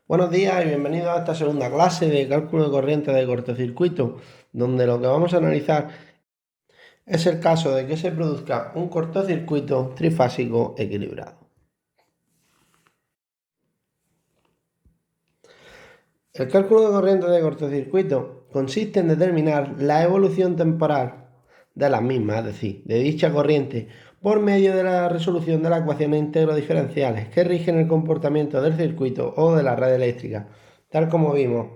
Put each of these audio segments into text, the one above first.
Buenos días y bienvenidos a esta segunda clase de cálculo de corriente de cortocircuito, donde lo que vamos a analizar es el caso de que se produzca un cortocircuito trifásico equilibrado. El cálculo de corriente de cortocircuito consiste en determinar la evolución temporal de las mismas, es decir, de dicha corriente, por medio de la resolución de las ecuaciones íntegro-diferenciales que rigen el comportamiento del circuito o de la red eléctrica, tal como vimos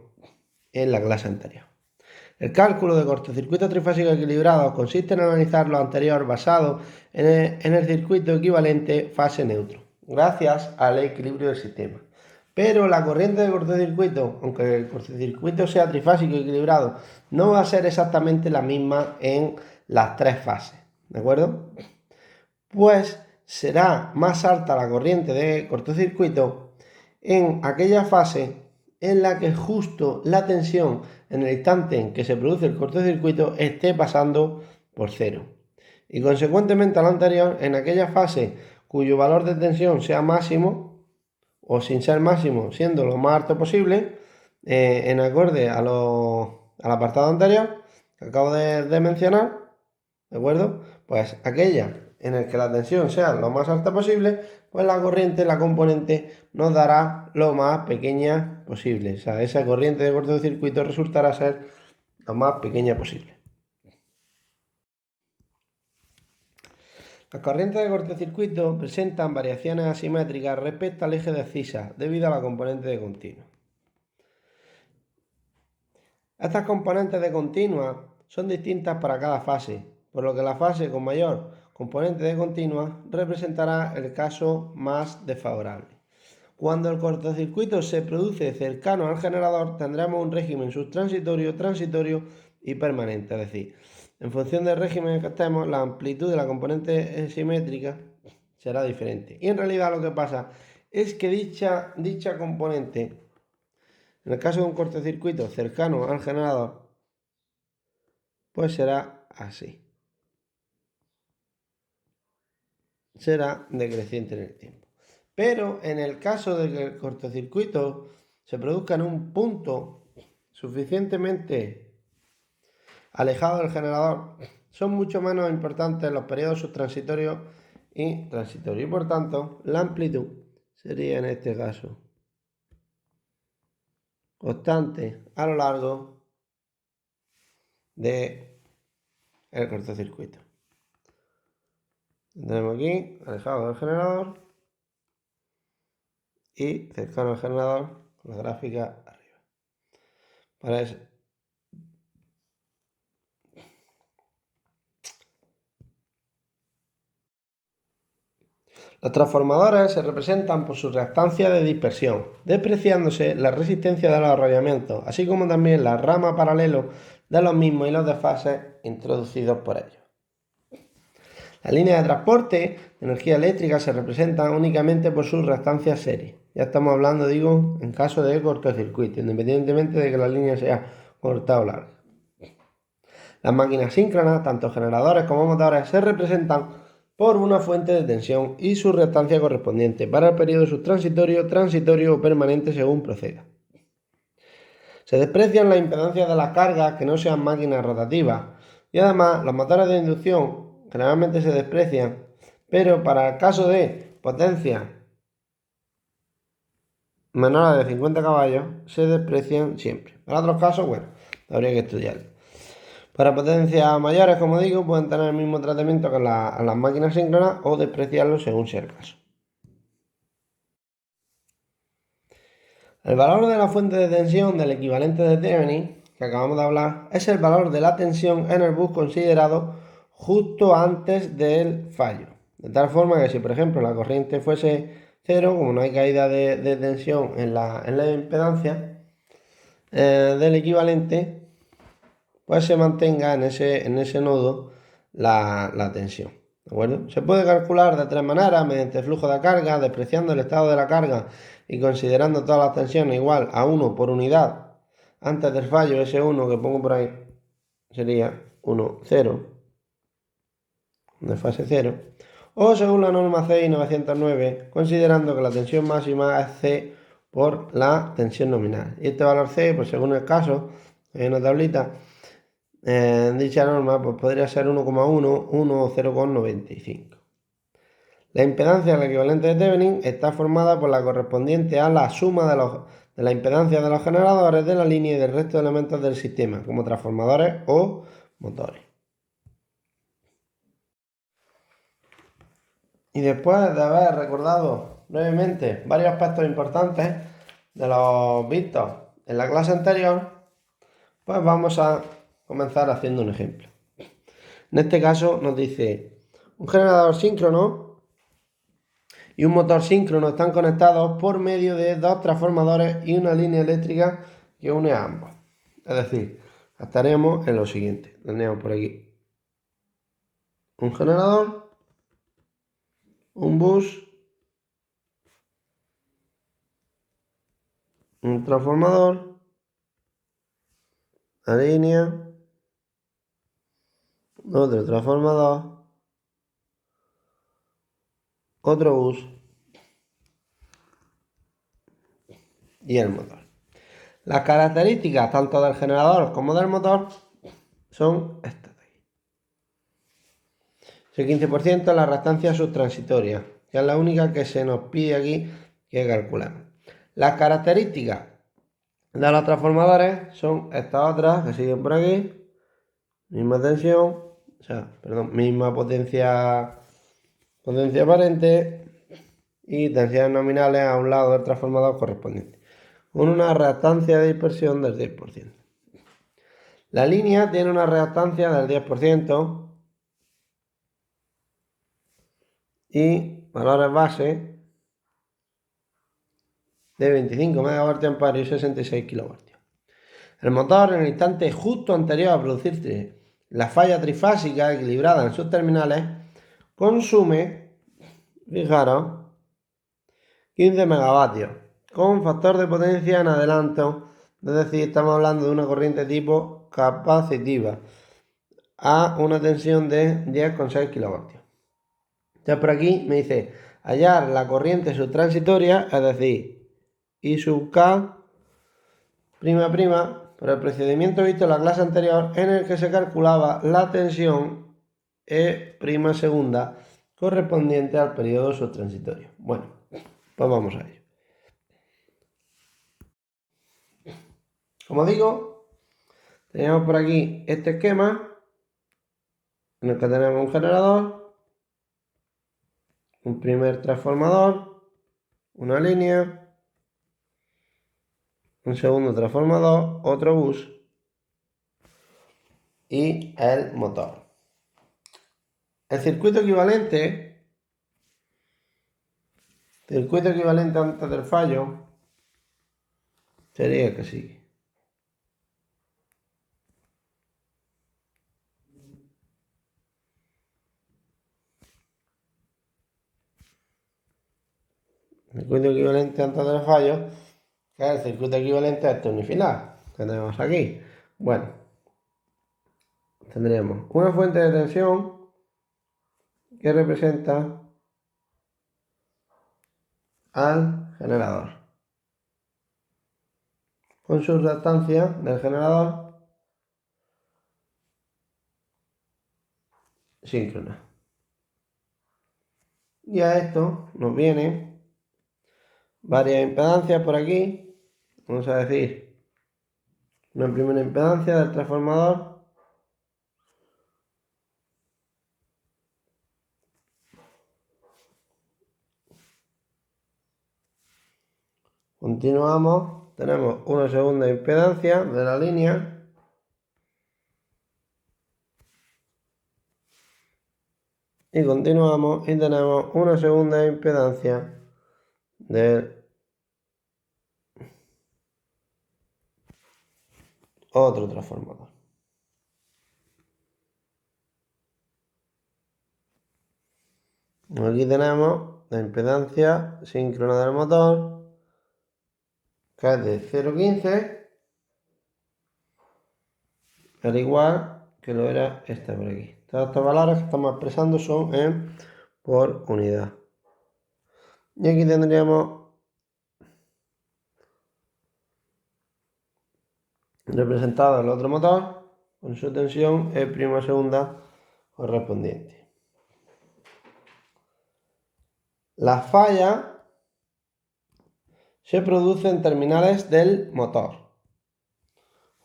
en la clase anterior. El cálculo de cortocircuitos trifásicos equilibrados consiste en analizar lo anterior basado en el circuito equivalente fase neutro, gracias al equilibrio del sistema. Pero la corriente de cortocircuito, aunque el cortocircuito sea trifásico equilibrado, no va a ser exactamente la misma en las tres fases, ¿de acuerdo? Pues será más alta la corriente de cortocircuito en aquella fase en la que justo la tensión en el instante en que se produce el cortocircuito esté pasando por cero. Y consecuentemente a lo anterior, en aquella fase cuyo valor de tensión sea máximo, o sin ser máximo, siendo lo más alto posible, en acorde al apartado anterior que acabo de mencionar, ¿de acuerdo? Pues aquella en el que la tensión sea lo más alta posible, pues la corriente, la componente, nos dará lo más pequeña posible. O sea, esa corriente de cortocircuito resultará ser lo más pequeña posible. Las corrientes de cortocircuito presentan variaciones asimétricas respecto al eje de abscisa debido a la componente de continua. Estas componentes de continua son distintas para cada fase, por lo que la fase con mayor componente de continua representará el caso más desfavorable. Cuando el cortocircuito se produce cercano al generador, tendremos un régimen subtransitorio, transitorio y permanente. Es decir, en función del régimen que estemos, la amplitud de la componente simétrica será diferente. Y en realidad lo que pasa es que dicha componente, en el caso de un cortocircuito cercano al generador, pues será así. Será decreciente en el tiempo. Pero en el caso de que el cortocircuito se produzca en un punto suficientemente alejado del generador, son mucho menos importantes los periodos subtransitorios y transitorios. Y por tanto, la amplitud sería en este caso constante a lo largo del cortocircuito. Tenemos aquí alejado del generador y cercano al generador con la gráfica arriba. Para eso, los transformadores se representan por su reactancia de dispersión, despreciándose la resistencia de los arrollamientos, así como también la rama paralelo de los mismos y los desfases introducidos por ellos. Las líneas de transporte de energía eléctrica se representan únicamente por su reactancia serie. Ya estamos hablando, digo, en caso de cortocircuito, independientemente de que la línea sea corta o larga. Las máquinas síncronas, tanto generadores como motores, se representan por una fuente de tensión y su reactancia correspondiente para el periodo subtransitorio, transitorio o permanente según proceda. Se desprecian las impedancias de las cargas que no sean máquinas rotativas y además los motores de inducción generalmente se desprecian, pero para el caso de potencias menores de 50 caballos se desprecian siempre. Para otros casos, bueno, habría que estudiarlo. Para potencias mayores, como digo, pueden tener el mismo tratamiento que las máquinas síncronas o despreciarlo según sea el caso. El valor de la fuente de tensión del equivalente de Thevenin, que acabamos de hablar, es el valor de la tensión en el bus considerado justo antes del fallo. De tal forma que si, por ejemplo, la corriente fuese cero, como no hay caída de tensión en la impedancia del equivalente, pues se mantenga en ese nodo la tensión. ¿De acuerdo? Se puede calcular de tres maneras: mediante el flujo de carga, despreciando el estado de la carga y considerando todas las tensiones igual a 1 por unidad antes del fallo. Ese 1 que pongo por ahí sería 1, 0, de fase 0. O según la norma CI 909, considerando que la tensión máxima es por la tensión nominal. Y este valor C, pues según el caso, hay una tablita, dicha norma pues podría ser 1,1, 1 o 0,95. La impedancia del equivalente de Thevenin está formada por la correspondiente a la suma de la impedancia de los generadores de la línea y del resto de elementos del sistema, como transformadores o motores. Y después de haber recordado brevemente varios aspectos importantes de los vistos en la clase anterior, pues vamos a comenzar haciendo un ejemplo. En este caso nos dice, un generador síncrono y un motor síncrono están conectados por medio de dos transformadores y una línea eléctrica que une a ambos. Es decir, estaremos en lo siguiente. Tenemos por aquí un generador, un bus, un transformador, la línea, otro transformador, otro bus y el motor. Las características tanto del generador como del motor son estas de aquí. Ese 15% es la reactancia subtransitoria, que es la única que se nos pide aquí que calculemos. Las características de los transformadores son estas otras que siguen por aquí. Misma tensión, misma potencia aparente y tensiones nominales a un lado del transformador correspondiente, con una reactancia de dispersión del 10%. La línea tiene una reactancia del 10% y valores base de 25 MVA y 66 kW. El motor, en el instante justo anterior a producirse la falla trifásica equilibrada en sus terminales, consume, fijaros, 15 megavatios con factor de potencia en adelanto, es decir, estamos hablando de una corriente tipo capacitiva a una tensión de 10,6 kilovatios. Ya por aquí me dice hallar la corriente subtransitoria, es decir, I sub K prima por el procedimiento visto en la clase anterior en el que se calculaba la tensión E' segunda correspondiente al periodo subtransitorio. Bueno, pues vamos a ello. Como digo, tenemos por aquí este esquema en el que tenemos un generador, un primer transformador, una línea, un segundo transformador, otro bus y el motor. El circuito equivalente antes del fallo sería el que sigue. El circuito equivalente antes del fallo, que es el circuito equivalente a este unifinal que tenemos aquí. Bueno, tendremos una fuente de tensión que representa al generador, con su reactancia del generador síncrona. Y a esto nos viene varias impedancias por aquí. Vamos a decir una primera impedancia del transformador, continuamos, tenemos una segunda impedancia de la línea y continuamos y tenemos una segunda impedancia del otro transformador. Aquí tenemos la impedancia síncrona del motor, que es de 0,15, al igual que lo era esta por aquí. Todos estos valores que estamos expresando son en por unidad. Y aquí tendríamos representado el otro motor con su tensión E' segunda correspondiente. Las fallas se producen en terminales del motor.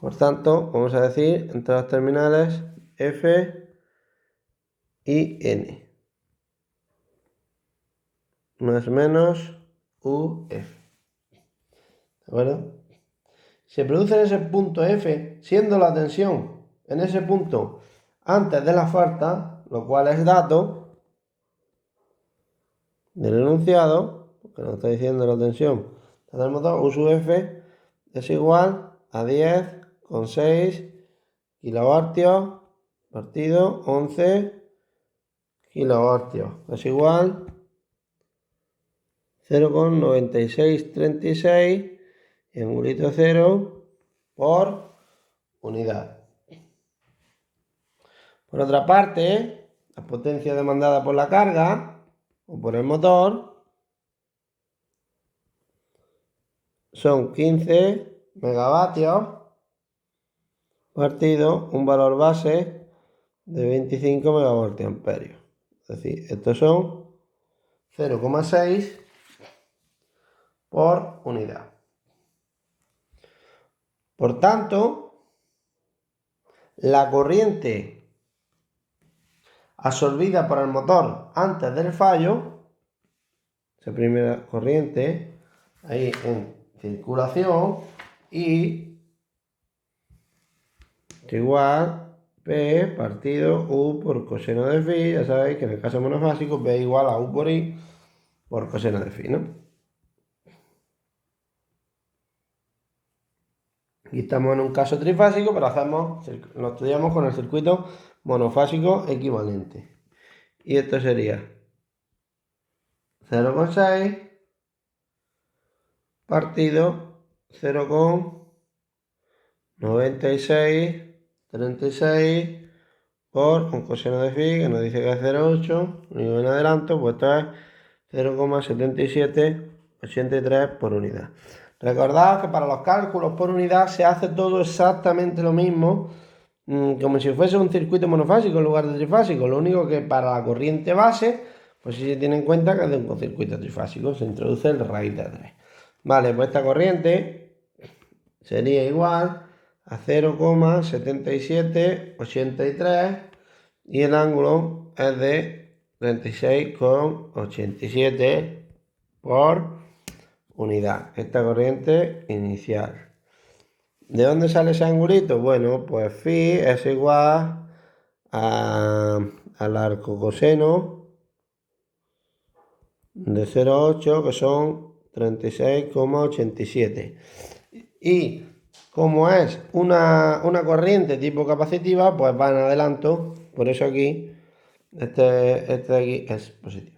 Por tanto, vamos a decir entre las terminales F y N. Más o menos UF. ¿De acuerdo? Se produce en ese punto F, siendo la tensión en ese punto antes de la falta, lo cual es dato del enunciado, porque nos está diciendo la tensión del motor, U sub F es igual a 10,6 kilovatios partido 11 kilovatios, es igual 0,9636 en angulito 0 por unidad. Por otra parte, la potencia demandada por la carga o por el motor son 15 megavatios partido un valor base de 25 megavoltiamperios. Es decir, estos son 0,6 por unidad. Por tanto, la corriente absorbida por el motor antes del fallo, esa primera corriente ahí en circulación, y es igual P partido U por coseno de phi. Ya sabéis que en el caso monofásico P igual a U por I por coseno de phi, ¿no? Aquí estamos en un caso trifásico, pero lo estudiamos con el circuito monofásico equivalente. Y esto sería 0,6 partido 0,9636 por un coseno de phi que nos dice que es 0,8, único en adelanto, pues esto es 0,7783 por unidad. Recordad que para los cálculos por unidad se hace todo exactamente lo mismo, como si fuese un circuito monofásico en lugar de trifásico. Lo único que para la corriente base, pues sí se tiene en cuenta que es de un circuito trifásico, se introduce el raíz de 3. Vale, pues esta corriente sería igual a 0,7783 y el ángulo es de 36,87 por unidad. Esta corriente inicial. ¿De dónde sale ese angulito? Bueno, pues phi es igual al arco coseno de 0,8, que son 36,87. Y como es una corriente tipo capacitiva, pues va en adelanto. Por eso aquí, este de aquí es positivo.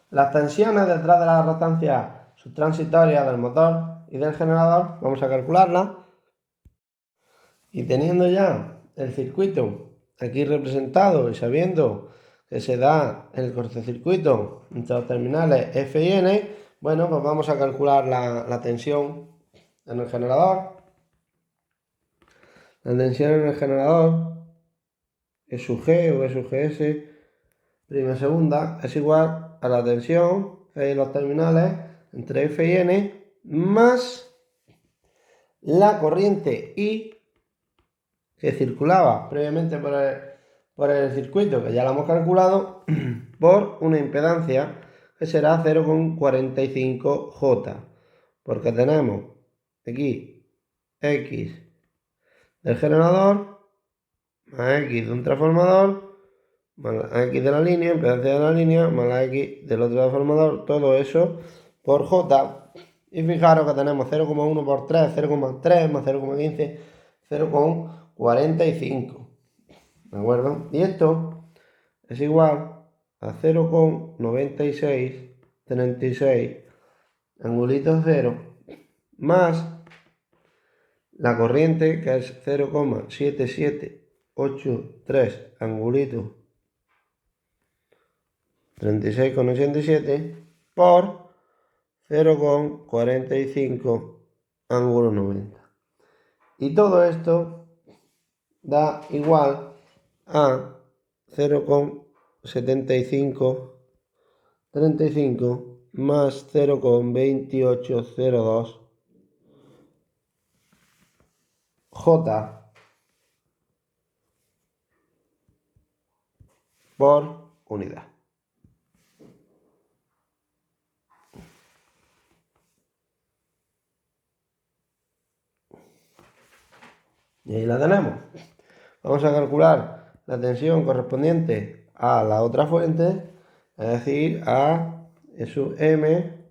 Las tensiones detrás de la resonancia subtransitoria del motor y del generador, vamos a calcularlas. Y teniendo ya el circuito aquí representado y sabiendo que se da el cortocircuito entre los terminales F y N, bueno, pues vamos a calcular la tensión en el generador. La tensión en el generador, E sub G o E sub GS, prima segunda, es igual a la tensión que hay en los terminales entre F y N más la corriente I que circulaba previamente por el circuito, que ya lo hemos calculado, por una impedancia que será 0,45J, porque tenemos aquí X del generador más X de un transformador más la X de la línea, impedancia de la línea, más la X del otro transformador, todo eso por J. Y fijaros que tenemos 0,1 por 3, 0,3 más 0,15, 0,45. ¿De acuerdo? Y esto es igual a 0,9636 angulitos 0 más la corriente, que es 0,7783 angulitos 36,87, por 0,45 ángulo 90. Y todo esto da igual a 0,7535 más 0,2802 J por unidad. Y ahí la tenemos. Vamos a calcular la tensión correspondiente a la otra fuente, es decir, a E sub m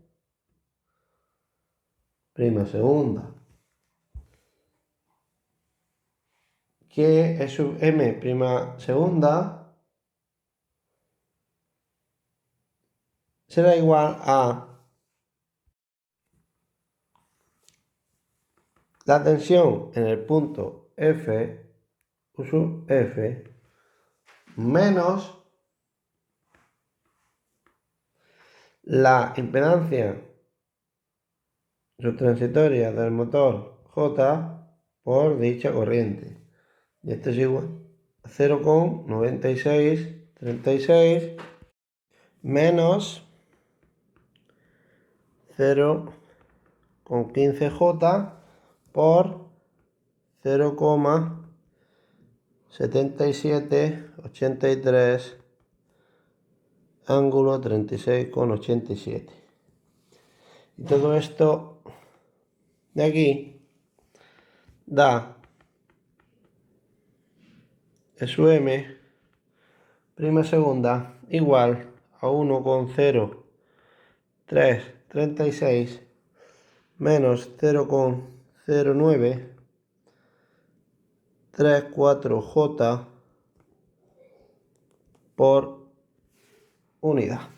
prima segunda, que E sub m prima segunda será igual a la tensión en el punto F, U sub F, menos la impedancia subtransitoria del motor J por dicha corriente. Y esto es igual a 0,9636 menos 0,15J por 0,7783 ángulo 36,87. Y todo esto de aquí da E sub m prima segunda igual a 1,0336 menos 0,0934J por unidad.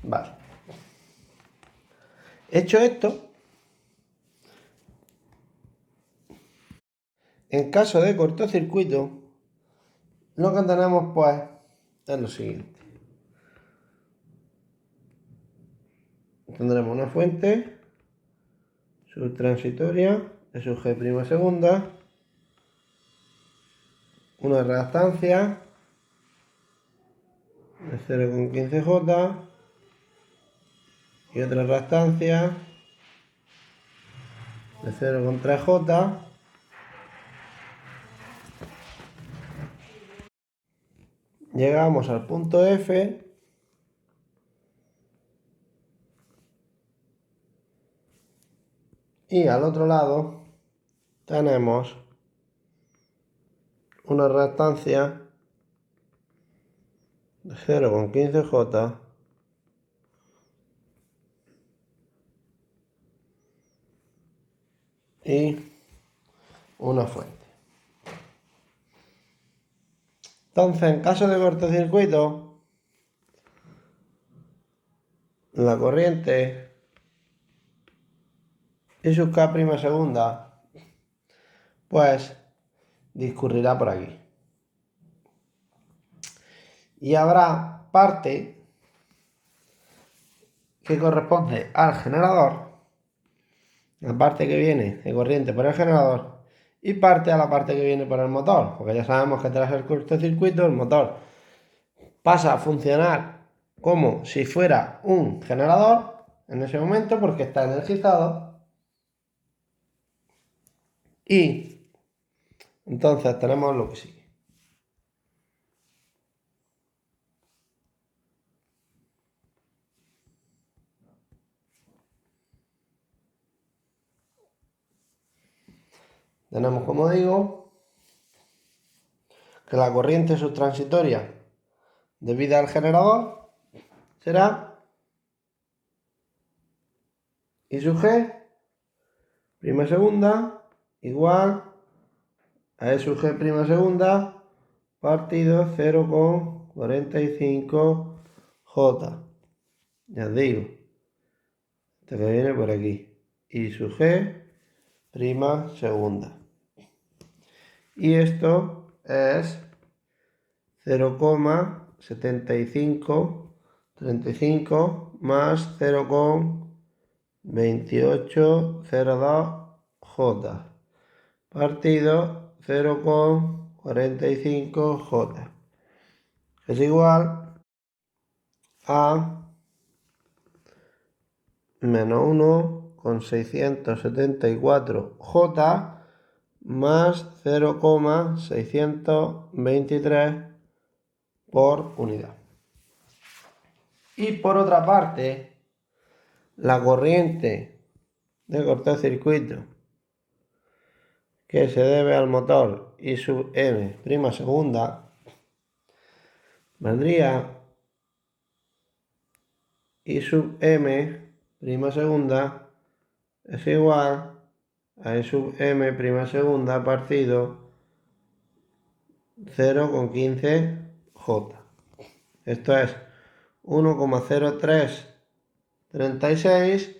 Vale. Hecho esto, en caso de cortocircuito, lo que tenemos pues es lo siguiente. Tendremos una fuente subtransitoria de sub G prima segunda, una reactancia de 0,15J y otra reactancia de 0,3J. Llegamos al punto F y al otro lado tenemos una reactancia de 0,15J y una fuente. Entonces, en caso de cortocircuito, la corriente I sub K prima segunda, pues discurrirá por aquí. Y habrá parte que corresponde al generador, la parte que viene de corriente por el generador, y parte a la parte que viene por el motor, porque ya sabemos que tras el cortocircuito el motor pasa a funcionar como si fuera un generador en ese momento porque está energizado, y entonces tenemos lo que sigue. Tenemos, como digo, que la corriente subtransitoria debida al generador será I sub G prima segunda igual a E sub G prima segunda partido 0,45J. Ya os digo, esto que viene por aquí. I sub G prima segunda. Y esto es 0,7535 más 0,2802 J partido 0,45 J es igual a menos 1,674 J más 0,623 por unidad. Y por otra parte, la corriente de cortocircuito que se debe al motor I sub M prima segunda vendría I sub M prima segunda es igual a I sub M prima segunda partido 0,15 J. Esto es 1,0336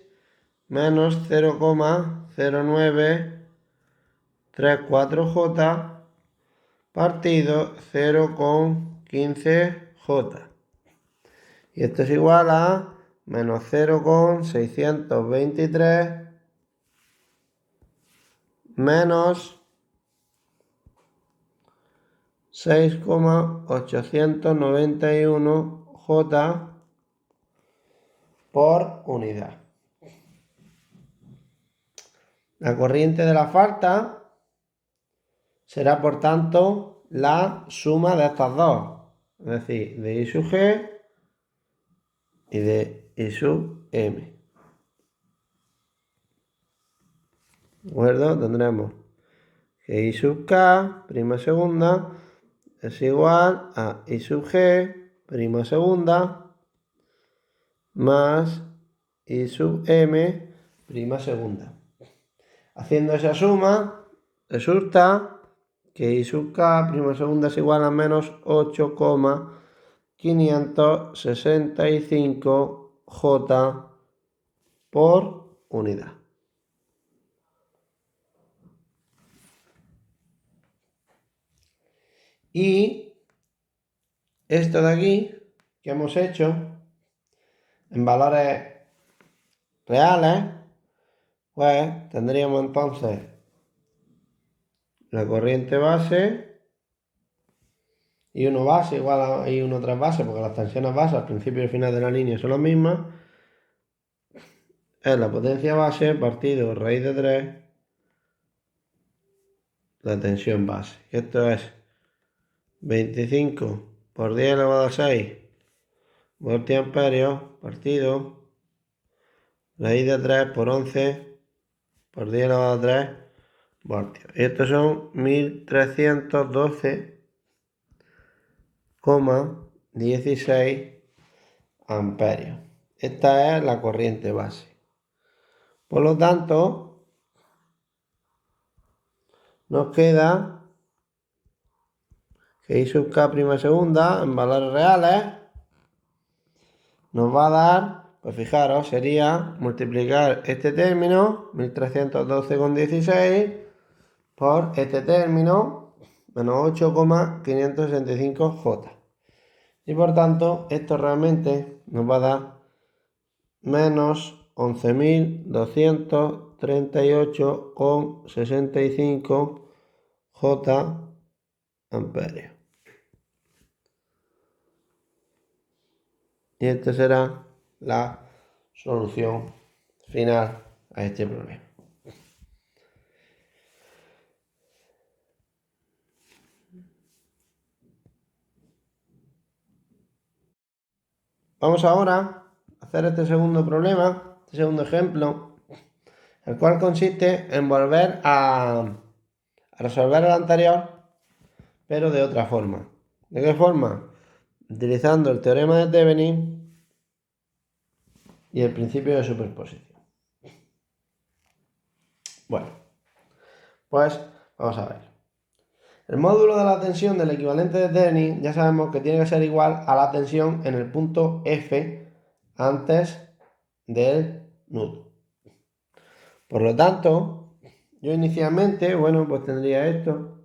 menos 0,0934 J partido 0,15 J. Y esto es igual a menos 0,623 menos 6,891 J por unidad. La corriente de la falta será, por tanto, la suma de estas dos, es decir, de I sub G y de I sub M. ¿De acuerdo? Tendremos que I sub K, prima segunda, es igual a I sub G, prima segunda, más I sub M, prima segunda. Haciendo esa suma, resulta que I sub K, prima segunda, es igual a menos 8,565 J por unidad. Y esto de aquí que hemos hecho en valores reales, pues tendríamos entonces la corriente base I1 base igual a I1 tras base, porque las tensiones bases al principio y al final de la línea son las mismas, es la potencia base partido raíz de 3 la tensión base. Esto es 25 por 10 elevado a 6 voltiamperios partido raíz de 3 por 11 por 10 elevado a 3 voltios. Y estos son 1312,16 amperios. Esta es la corriente base. Por lo tanto, nos queda que I sub K prima segunda en valores reales nos va a dar, pues fijaros, sería multiplicar este término, 1312,16, por este término, menos 8,565 J. Y por tanto, esto realmente nos va a dar menos 11.238,65 J amperios. Y esta será la solución final a este problema. Vamos ahora a hacer este segundo problema, este segundo ejemplo, el cual consiste en volver a resolver el anterior, pero de otra forma. ¿De qué forma? Utilizando el teorema de Thevenin y el principio de superposición. Bueno, pues vamos a ver. El módulo de la tensión del equivalente de Thevenin ya sabemos que tiene que ser igual a la tensión en el punto F antes del nudo. Por lo tanto, Yo inicialmente, bueno, pues tendría esto.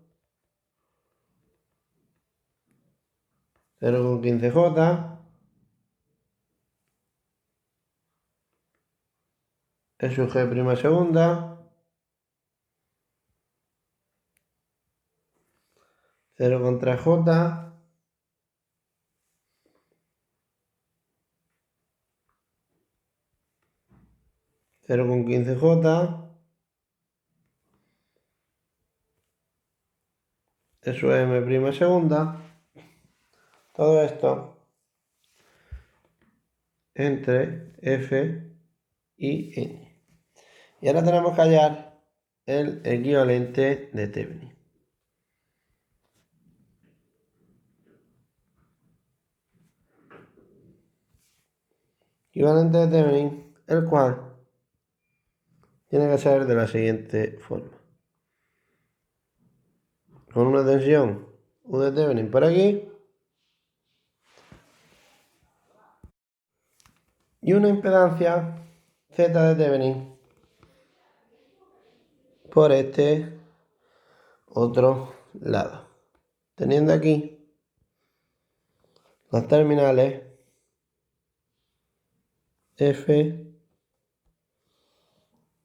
0,15J. E sub G prima segunda. 0,3J. Cero con 15J. Eso es M prima segunda. Todo esto entre F y N. Y ahora tenemos que hallar el equivalente de Thevenin. Equivalente de Thevenin, el cual tiene que ser de la siguiente forma. Con una tensión U de Thevenin por aquí y una impedancia Z de Thevenin por este otro lado. Teniendo aquí las terminales F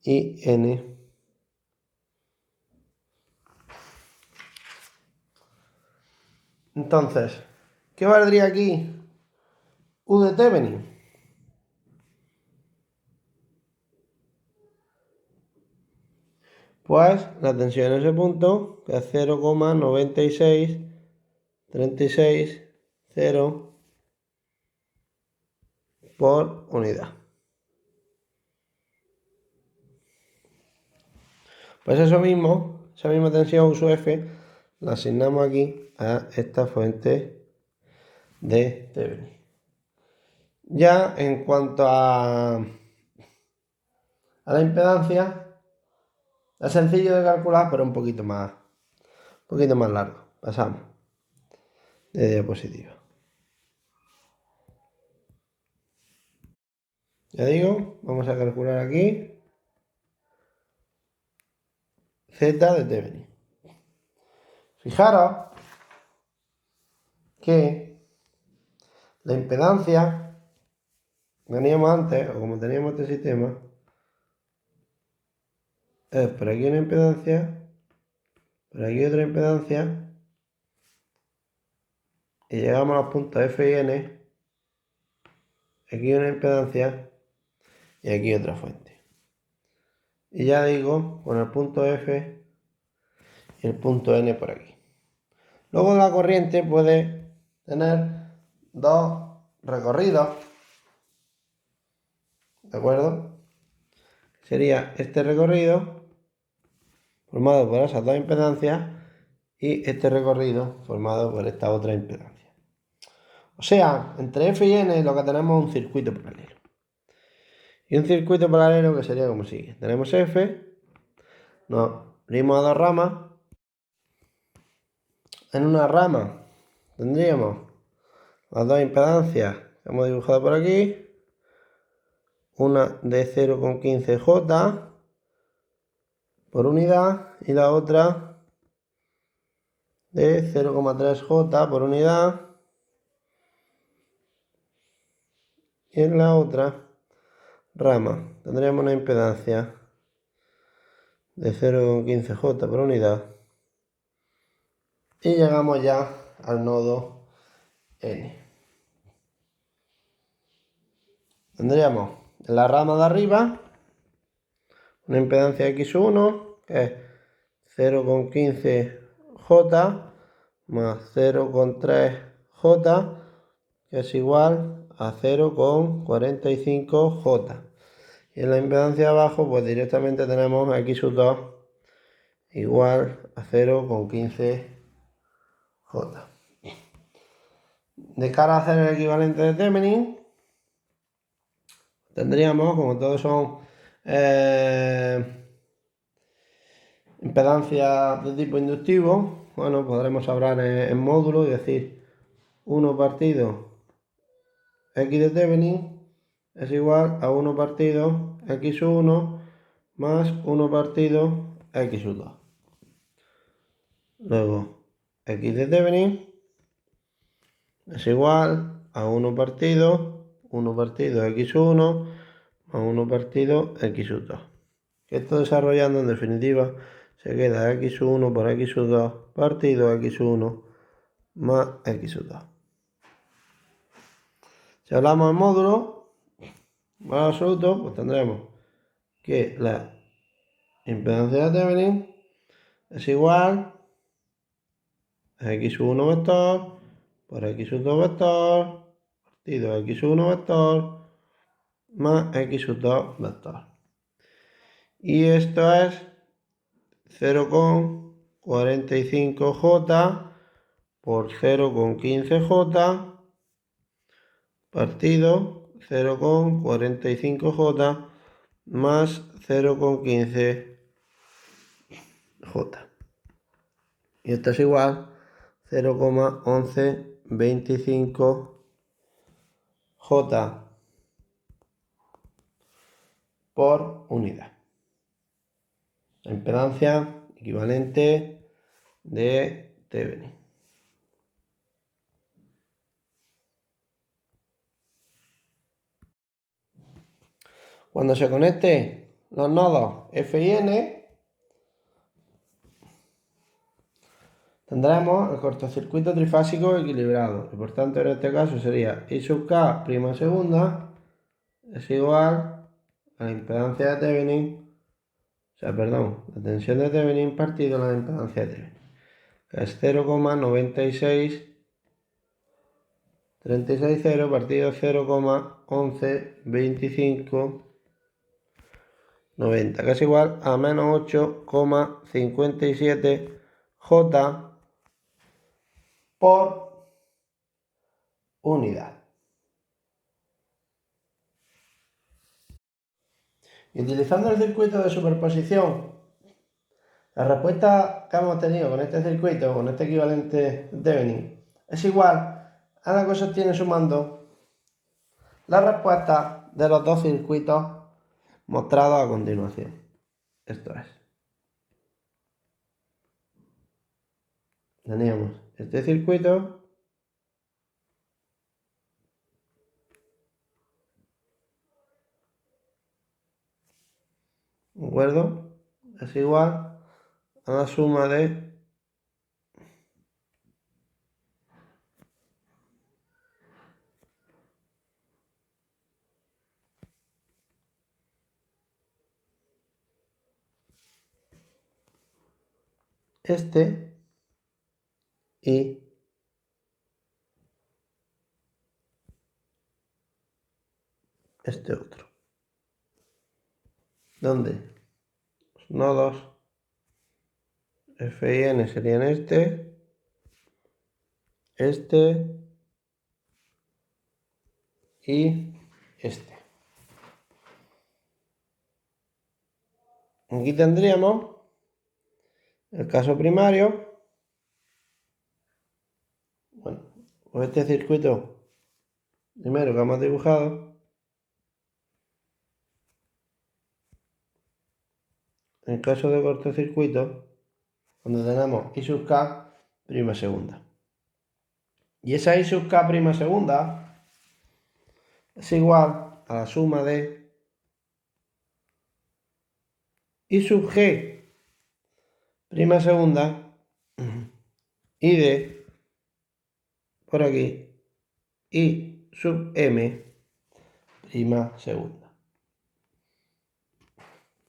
y N. Entonces, ¿qué valdría aquí U de Thevenin? Pues la tensión en ese punto, que es 0,96360 por unidad. Pues eso mismo, esa misma tensión U sub F, la asignamos aquí a esta fuente de Thevenin. Ya en cuanto a la impedancia, es sencillo de calcular, pero un poquito más largo. Pasamos de diapositiva. Ya digo, vamos a calcular aquí Z de Thevenin. Fijaros que la impedancia que teníamos antes, o como teníamos este sistema, es por aquí una impedancia, por aquí otra impedancia, y llegamos a los puntos F y N, aquí una impedancia y aquí otra fuente. Y ya digo, con el punto F y el punto N por aquí. Luego la corriente puede tener dos recorridos, ¿de acuerdo? Sería este recorrido formado por esas dos impedancias y este recorrido formado por esta otra impedancia. O sea, entre F y N lo que tenemos es un circuito paralelo. Y un circuito paralelo que sería como sigue. Tenemos F, nos unimos a dos ramas. En una rama tendríamos las dos impedancias que hemos dibujado por aquí. Una de 0,15J por unidad y la otra de 0,3J por unidad. Y en la otra rama tendríamos una impedancia de 0,15J por unidad. Y llegamos ya al nodo N. Tendríamos en la rama de arriba una impedancia X1 que es 0,15J más 0,3J que es igual a 0,45J. Y en la impedancia de abajo pues directamente tenemos X2 igual a 0,15J. De cara a hacer el equivalente de Thevenin, tendríamos, como todos son impedancias de tipo inductivo, bueno, podremos hablar en módulos y decir 1 partido X de Thevenin es igual a 1 partido X1 más 1 partido x sub 2. Luego, x de Thevenin es igual a 1 partido x sub 1 más 1 partido x sub 2. Que esto desarrollando en definitiva se queda x sub 1 por x sub 2 partido x sub 1 más x sub 2. Si hablamos en módulo valor absoluto, pues tendremos que la impedancia de Thevenin es igual a x sub 1 vector por x sub 2 vector partido x sub 1 vector más x sub 2 vector. Y esto es 0,45j por 0,15j partido 0,45j más 0,15j. Y esto es igual a 0,1125j por unidad. La impedancia equivalente de Thevenin. Cuando se conecten los nodos F y N, tendremos el cortocircuito trifásico equilibrado. Y por tanto, en este caso sería I sub K prima segunda es igual a la impedancia de Thevenin, la tensión de Thevenin partido la impedancia de Thevenin. Es 0,96360 partido 0,112590, que es igual a menos 8,57j por unidad. Y utilizando el circuito de superposición, la respuesta que hemos tenido con este circuito, con este equivalente de Thevenin, es igual a la que se obtiene sumando la respuesta de los dos circuitos mostrados a continuación. Esto es. Teníamos este circuito ¿de acuerdo? Es igual a la suma de este y este otro, donde los nodos F y N serían este y este. Aquí tendríamos el caso primario, bueno, pues este circuito primero que hemos dibujado, en el caso de cortocircuito, cuando tenemos I sub K prima segunda. Y esa I sub K prima segunda es igual a la suma de I sub G prima segunda y de, por aquí, I sub M prima segunda.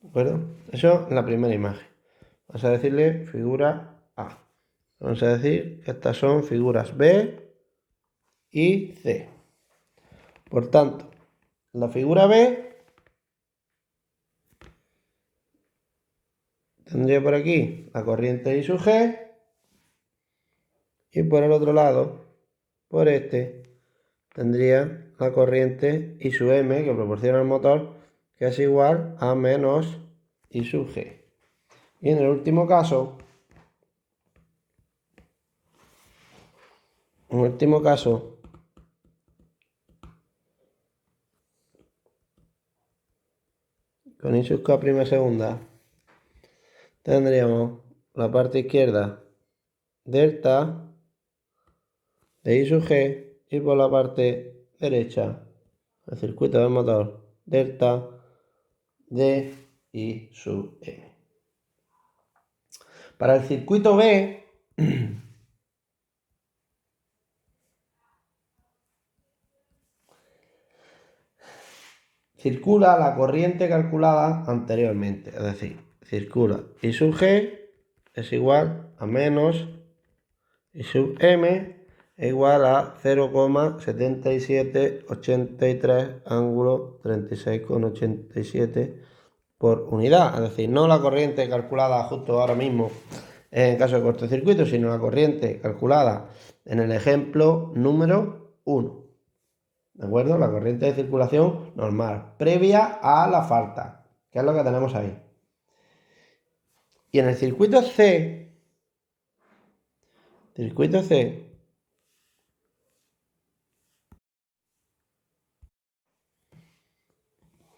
¿De acuerdo? Eso es la primera imagen. Vamos a decirle figura A. Vamos a decir que estas son figuras B y C. Por tanto, la figura B tendría por aquí la corriente I sub G y por el otro lado, por este, tendría la corriente I sub M que proporciona el motor, que es igual a menos I sub G. Y en el último caso, con I sub K prima segunda, tendríamos la parte izquierda delta de I sub G y por la parte derecha el circuito del motor delta de I sub M. Para el circuito B, circula la corriente calculada anteriormente, es decir, circula I sub G es igual a menos I sub M es igual a 0,7783 ángulo 36,87 por unidad, es decir, no la corriente calculada justo ahora mismo en caso de cortocircuito, sino la corriente calculada en el ejemplo número 1. ¿De acuerdo? La corriente de circulación normal, previa a la falta, que es lo que tenemos ahí. Y en el circuito C,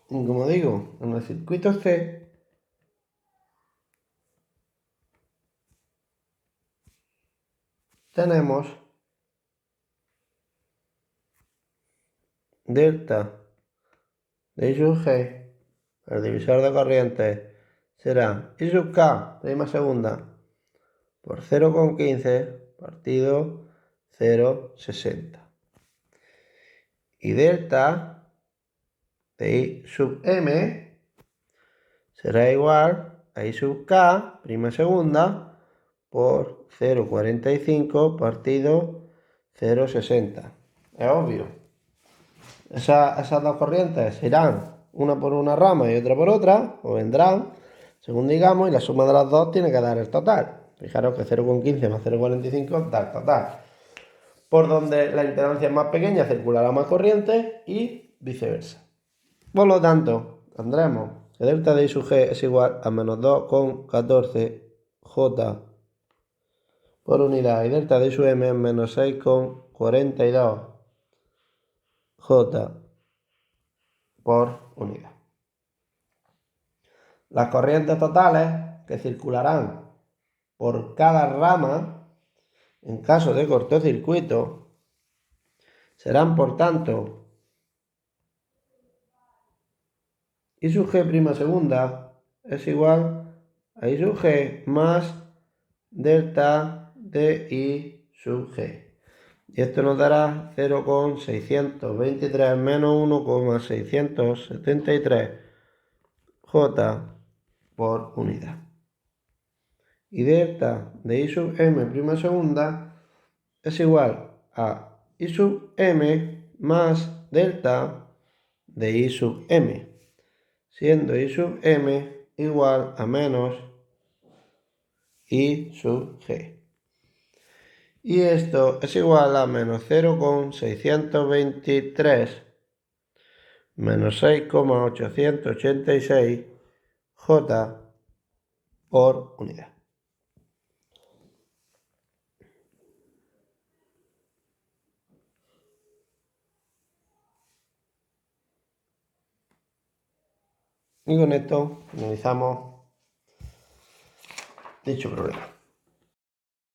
como digo, en el circuito C tenemos delta de I sub G, el divisor de corriente será I sub K, prima segunda, por 0,15 partido 0,60. Y delta de I sub M será igual a I sub K, prima segunda, por 0,45 partido 0,60. Es obvio. Esas dos corrientes irán una por una rama y otra por otra, o vendrán, según digamos, y la suma de las dos tiene que dar el total. Fijaros que 0,15 más 0,45 da el total. Por donde la impedancia es más pequeña circulará más corriente y viceversa. Por lo tanto, tendremos que delta de I sub G es igual a menos 2,14 J por unidad y delta de I sub M es menos 6,42 J por unidad. Las corrientes totales que circularán por cada rama en caso de cortocircuito serán, por tanto, I sub G' segunda es igual a I sub G más delta de I sub G. Y esto nos dará 0,623 menos 1,673 J por unidad. Y delta de I sub M' segunda es igual a I sub M más delta de I sub M, siendo I sub M igual a menos I sub G. Y esto es igual a menos 0,623 menos 6,886 J por unidad. Y con esto finalizamos dicho problema.